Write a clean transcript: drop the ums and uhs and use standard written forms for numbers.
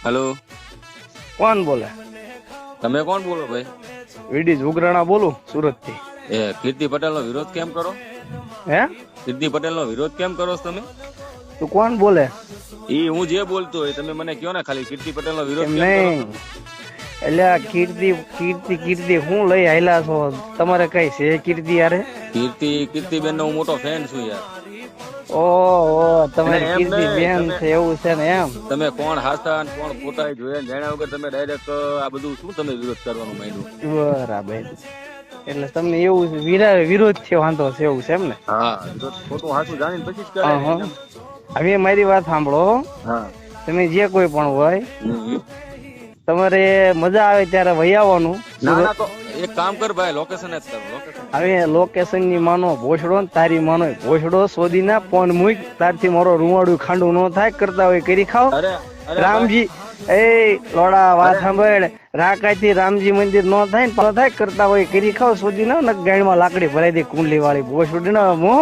Hello, કોણ બોલે? તમે કોણ બોલો ભાઈ? વીડી ઉગરાણા બોલું, સુરત થી. એ કીર્તિ પટેલ નો વિરોધ કેમ કરો? હે? કીર્તિ પટેલ નો વિરોધ કેમ કરો છો તમે? તું કોણ બોલે? ઈ હું જે બોલતો હોય તમે મને કયો ને ખાલી. કીર્તિ પટેલ નો વિરોધ એમ કેમ કરો નહીં. તમે? એટલે આ કીર્તિ હું લઈ આયલા છો? તમારે કઈ છે કીર્તિ યારે? કીર્તિબેન નો હું મોટો ફેન છું યાર. ઓહો, તમારી એમ કીર્તિ નહીં, બેન તમે- છે એવું છે ને એમ? તમે કોણ હાસા અને કોણ ખોટા એ જોયા ને જાણ્યા વગર તમે ડાયરેક્ટ આ બધું શું તમે વિરોધ કરવાનું માંડ્યું? બરાબર. એટલે તમને એવું વિરોધ છે, વાંધો છે એવું છે એમ ને? હા, વિરોધ ખોટું હાસું જાણીને પછી જ કરે હા ને. હા. હવે મારી વાત સાંભળો. હા. તમે જે કોઈ પણ હોય, હમ. તમારે મજા આવે ત્યારે વહી આવવાનું. ના ના, તો એક કામ કર ભાઈ, લોકેશન જ કર. લોકેશન હવે લોકેશન ની માનો ભોસડો ને તારી માનો ભોસડો શોધી ના ફોન મૂક. તારથી મારો રૂવાડું ખાંડું ન થાય, કરતા હોય કરી ખાવ. અરે અરે રામજી એ લોડા વાત સાંભળ. રાકાઈ રામજી મંદિર નો થાય ને થાય, કરતા હોય કરી ખાવ. શોધી ના ગાડીમાં લાકડી ભરાઈ દે કુંડલી વાળી ભોસડી ના મોહ.